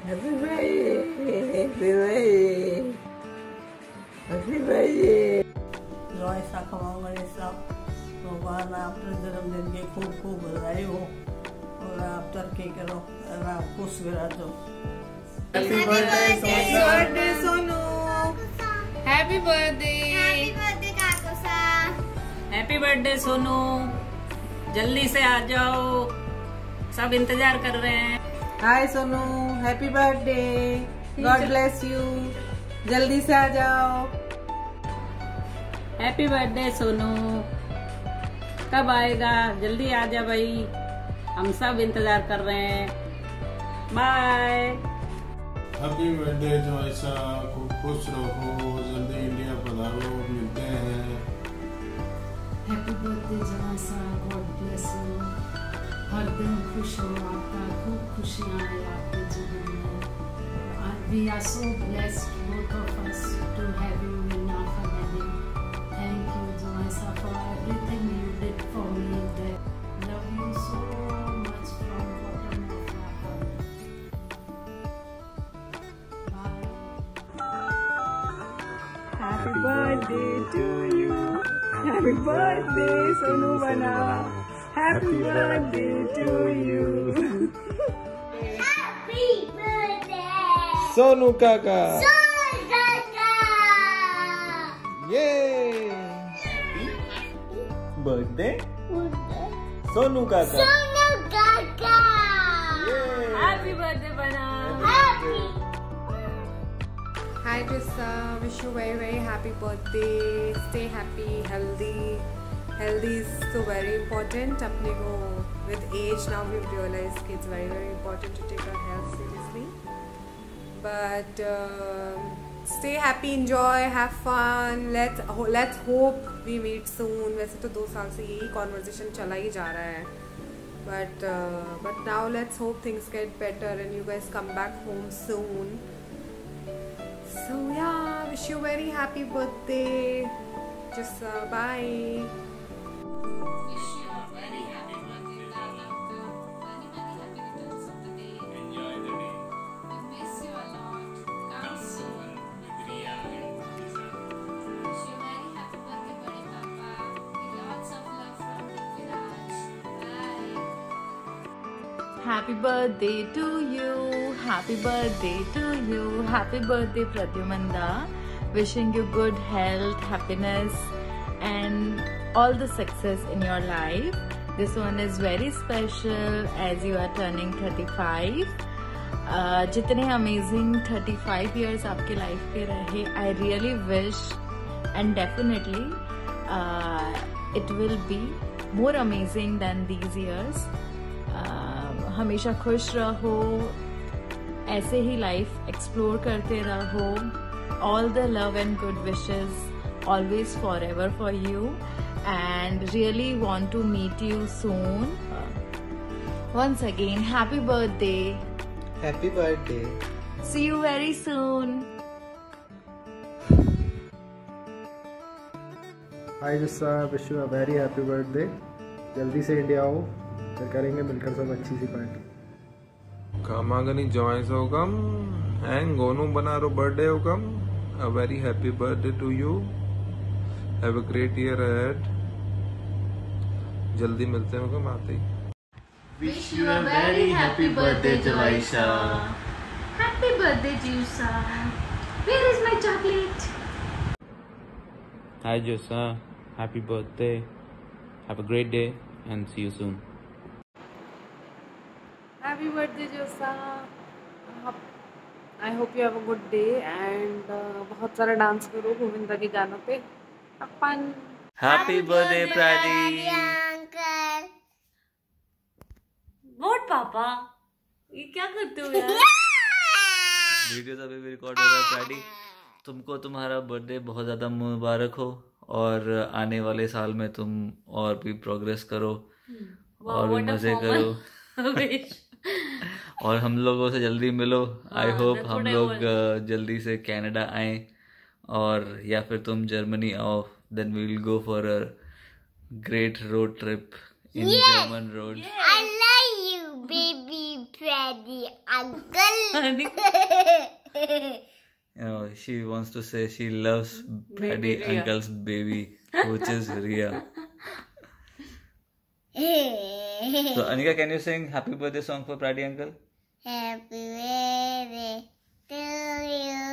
Happy birthday, happy birthday, happy birthday. जो ऐसा कमाओ ऐसा भगवान आपने जन्मदिन के खूब खूब बधाई हो और आप तरक्की करो और आप खुश विराजो। Happy birthday Sonu. Happy birthday काकोसा। हैप्पी बर्थडे सोनू, जल्दी से आ जाओ, सब इंतजार कर रहे हैं। Hi Sonu, happy birthday, God bless you, जल्दी से आ जाओ। हैप्पी बर्थडे सोनू, कब आएगा? जल्दी आ जा भाई, हम सब इंतजार कर रहे हैं। बाय। हैप्पी बर्थडे जॉयसा, खूब खुश रहो, जल्दी इंडिया पधारो, मिलते हैं। हैप्पी बर्थडे जॉयसा, गॉड ब्लेस यू, हर दिन खुश हो, आपका खूब खुशियाँ आए आपके जीवन में। We are so blessed both of us to have you in our wedding. Thank you जॉयसा for everything you did for me. Love you so much from bottom of my heart. Happy birthday to you, happy birthday Sonu बना, happy birthday to you. Happy birthday Sonu काका, ये birthday Sonu काका, happy birthday बना। Hi Trista, wish you very happy birthday. Stay happy, healthy. Healthy is so very important. अपने को with age now we've realized कि it's very important to take our health seriously. But stay happy, enjoy, have fun. Let's hope we meet soon. वैसे तो 2 साल से यही conversation चला ही जा रहा है. But now let's hope things get better and you guys come back home soon. So yeah, wish you very happy birthday. Just bye. Wish you a very happy birthday, Lala. Many returns of the day. enjoy the day We miss you a lot. Come soon. with Riya and Lisa. Wish you a very happy birthday, Bade Papa. With lots of love from Viraj. Bye. Happy birthday to you, happy birthday to you, happy birthday Pradyumanda. Wishing you good health, happiness and all the success in your life. This one is very special as you are turning 35. जितने amazing 35 years आपके life के रहे, I really wish and definitely it will be more amazing than these years. हमेशा खुश रहो, ऐसे ही life explore करते रहो. All the love and good wishes always for ever for you and really want to meet you soon. Once again happy birthday. Happy birthday. See you very soon. Hi जिस्सा, wish you a very happy birthday. जल्दी से India आओ, फिर करेंगे मिलकर सब अच्छी सी पार्टी. कामागनी जॉयस होगम एंड गोनू बना रो बर्थडे होगम. A very happy birthday to you. Have a great year ahead. जल्दी मिलते हैं होगम आते ही. Wish you a very happy birthday, Joysa. Happy birthday, Jusa. Where is my chocolate? Hi Josa, happy birthday. Have a great day and see you soon. Happy birthday Josa. I hope you have a good day and बहुत सारा dance करो गोविंदा के गानों पे. अपन Happy birthday Pradi. Uncle. Vote पापा, ये क्या करते हो यार? वीडियो अभी भी रिकॉर्ड हो रहा है प्राडी. तुमको तुम्हारा बर्थडे बहुत ज़्यादा मुबारक हो और आने वाले साल में तुम और भी प्रोग्रेस करो और भी मज़े करो और हम लोगों से जल्दी मिलो. आई होप हम लोग जल्दी से कनाडा आए और या फिर तुम जर्मनी आओ. Then we will go for a great road trip in German road. I love you. baby Freddy uncle. She wants to say she loves Freddy uncle's baby, which is Ria. So Anika, can you sing happy birthday song for Freddy uncle? Happy birthday to you.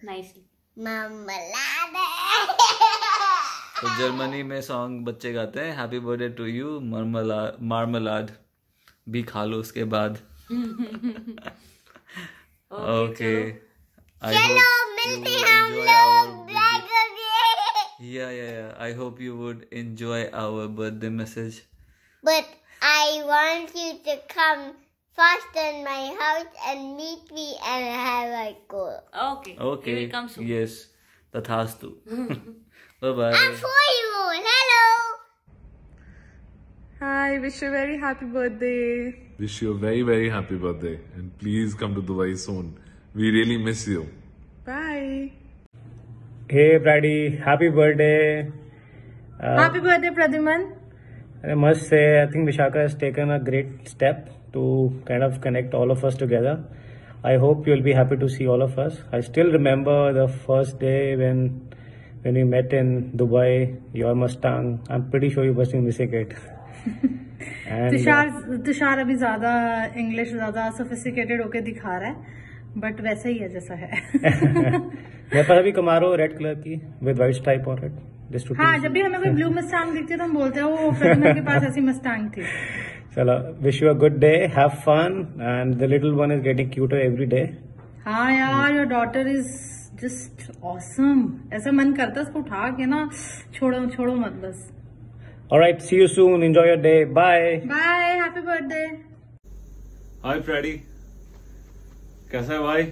Nicely. Marmalade. तो Germany में song बच्चे गाते हैं happy birthday to you, मार्मलाड भी खा लो उसके बाद. Okay, चलो मिलते हैं हम लोग I hope you would enjoy our birthday message. But I want you to come first in my house and meet me and have a go. Okay. Okay. You will come soon. Yes. Tathastu. Bye-bye. I'm for you. Hello. Hi, wish you a very happy birthday. Wish you a very, very happy birthday. And please come to Dubai soon. We really miss you. Bye. Hey, Brady. Happy birthday. Happy birthday, Pradyuman. I must say, I think Vishaka has taken a great step to kind of connect all of us together. I hope you'll be happy to see all of us. I still remember the first day when we met in Dubai, your Mustang. I'm pretty sure you must be missing it. Tushar अभी ज्यादा English ज्यादा sophisticated होके दिखा रहा है, but वैसा ही है जैसा है. मेरे पास अभी कमारो रेड कलर की with white stripe on it. हाँ, जब भी हमें कोई ब्लू मस्टैंग दिखती है तो हम बोलते हैं वो प्रद्युमन के पास ऐसी मस्टैंग थी. चलो, wish you a good day, have fun, and the little one is getting cuter every day. हाँ यार, your daughter is just awesome. ऐसा मन करता है उसको उठा के ना छोड़ो मत बस. Alright, see you soon. Enjoy your day. Bye. Bye. Happy birthday. Hi Freddy. कैसा है भाई?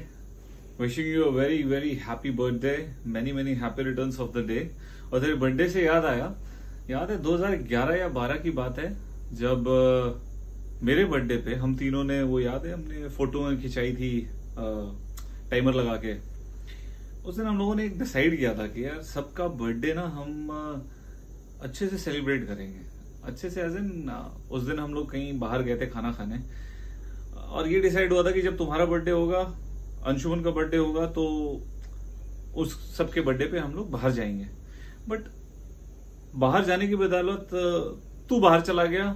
Wishing you a very very happy birthday. Many happy returns of the day. और तेरे बर्थडे से याद है 2011 या 12 की बात है, जब मेरे बर्थडे पे हम तीनों ने वो याद है हमने फोटो खिंचाई थी टाइमर लगा के. उस दिन हम लोगों ने एक डिसाइड किया था कि यार सबका बर्थडे ना हम अच्छे से सेलिब्रेट करेंगे. अच्छे से एज इन उस दिन हम लोग कहीं बाहर गए थे खाना खाने, और ये डिसाइड हुआ था कि जब तुम्हारा बर्थडे होगा, अंशुमन का बर्थडे होगा, तो उस सबके बर्थडे पे हम लोग बाहर जाएंगे. बट बाहर जाने की बदौलत तू बाहर चला गया,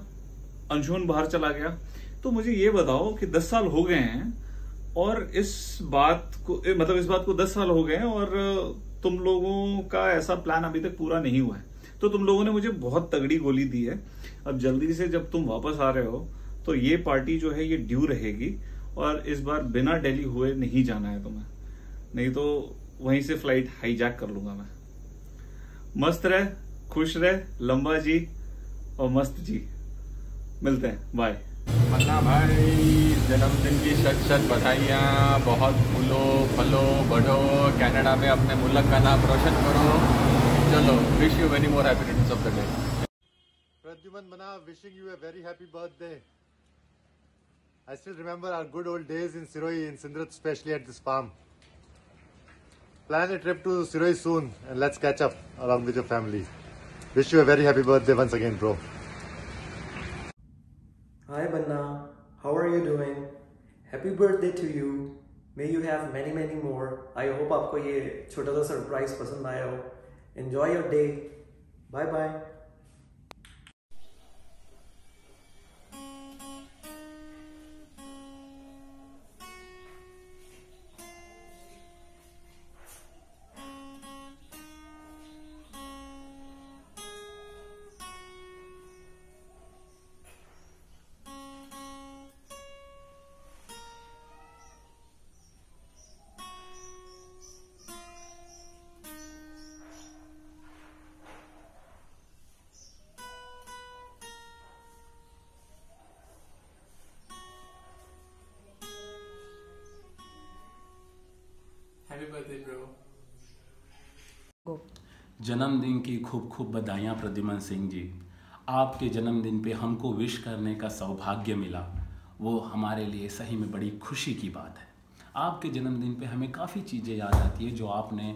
अंशुमन बाहर चला गया. तो मुझे ये बताओ कि 10 साल हो गए हैं और इस बात को 10 साल हो गए हैं और तुम लोगों का ऐसा प्लान अभी तक पूरा नहीं हुआ है. तो तुम लोगों ने मुझे बहुत तगड़ी गोली दी है. अब जल्दी से जब तुम वापस आ रहे हो तो ये पार्टी जो है ये ड्यू रहेगी, और इस बार बिना दिल्ली हुए नहीं जाना है तुम्हें, नहीं तो वहीं से फ्लाइट हाईजैक कर लूंगा मैं. मस्त रहे, खुश रहे, लंबा जी और मस्त जी. मिलते हैं, बाय. अन्ना भाई, जन्मदिन की शत बधाइयाँ. बहुत फूलो फलो बढ़ो, कनाडा में अपने मुल्क का नाम रोशन करो. चलो, wish you many more happy returns of the day. Pradyuman Mana, wishing you a very happy birthday. I still remember our good old days in Siroi, in Sindrat, especially at this farm. Plan a trip to Siroi soon and let's catch up along with your family. Wish you a very happy birthday once again, bro. Hi Banna, how are you doing? Happy birthday to you. May you have many more. I hope आपको ये छोटा सा surprise पसंद आया हो. Enjoy your day. Bye bye. जन्मदिन की खूब खूब बधाइयाँ प्रद्युमन सिंह जी. आपके जन्मदिन पे हमको विश करने का सौभाग्य मिला, वो हमारे लिए सही में बड़ी खुशी की बात है. आपके जन्मदिन पे हमें काफ़ी चीज़ें याद आती है जो आपने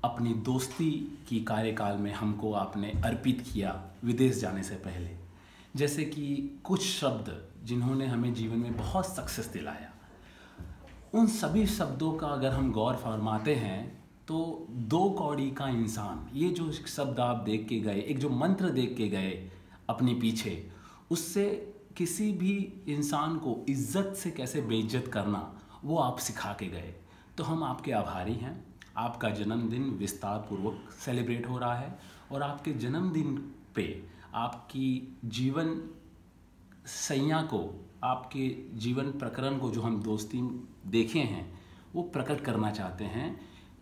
अपनी दोस्ती की कार्यकाल में हमको आपने अर्पित किया विदेश जाने से पहले. जैसे कि कुछ शब्द जिन्होंने हमें जीवन में बहुत सक्सेस दिलाया, उन सभी शब्दों का अगर हम गौर फरमाते हैं तो 2 कौड़ी का इंसान, ये जो शब्द आप देख के गए, एक जो मंत्र देख के गए अपने पीछे, उससे किसी भी इंसान को इज्जत से कैसे बेइज्जत करना वो आप सिखा के गए। तो हम आपके आभारी हैं। आपका जन्मदिन विस्तार पूर्वक सेलिब्रेट हो रहा है और आपके जन्मदिन पे आपकी जीवन सैया को, आपके जीवन प्रकरण को जो हम दोस्ती देखे हैं वो प्रकट करना चाहते हैं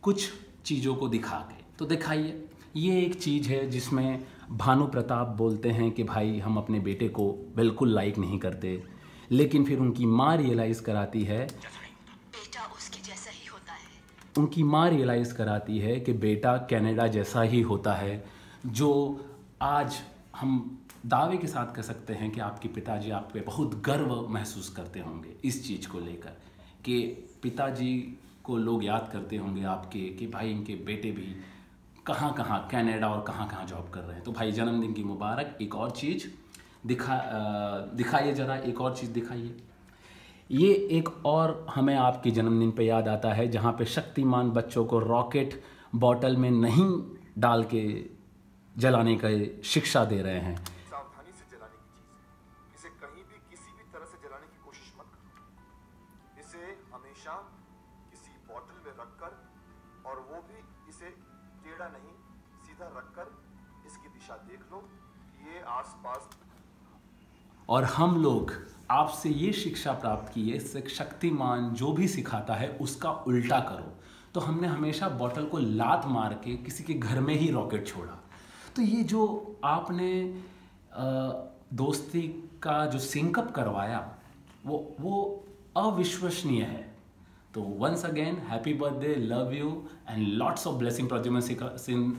कुछ चीज़ों को दिखा के। तो दिखाइए। ये एक चीज़ है जिसमें भानु प्रताप बोलते हैं कि भाई हम अपने बेटे को बिल्कुल लाइक नहीं करते, लेकिन फिर उनकी माँ रियलाइज़ कराती है, बेटा उसके जैसा ही होता है। उनकी माँ रियलाइज़ कराती है कि बेटा कनाडा जैसा ही होता है। जो आज हम दावे के साथ कह सकते हैं कि आपके पिताजी आप पे बहुत गर्व महसूस करते होंगे इस चीज़ को लेकर, कि पिताजी को लोग याद करते होंगे आपके कि भाई इनके बेटे भी कहाँ कहाँ कनाडा और कहाँ कहाँ जॉब कर रहे हैं। तो भाई जन्मदिन की मुबारक। एक और चीज़ दिखाइए ज़रा, एक और चीज़ दिखाइए। ये एक और हमें आपके जन्मदिन पे याद आता है जहाँ पे शक्तिमान बच्चों को रॉकेट बॉटल में नहीं डाल के जलाने का शिक्षा दे रहे हैं। सावधानी से जलाने की चीज है, इसे कहीं भी किसी भी तरह से जलाने की कोशिश मत करो। इसे हमेशा किसी बॉटल में रखकर, और वो भी इसे टेढ़ा नहीं सीधा रखकर इसकी दिशा देख लो, ये आसपास। और हम लोग आपसे ये शिक्षा प्राप्त की है, शक्तिमान जो भी सिखाता है उसका उल्टा करो। तो हमने हमेशा बॉटल को लात मार के किसी के घर में ही रॉकेट छोड़ा। तो ये जो आपने दोस्ती का जो सिंकअप करवाया वो अविश्वसनीय है। तो once again happy birthday, love you and lots of blessing Pradyuman Singh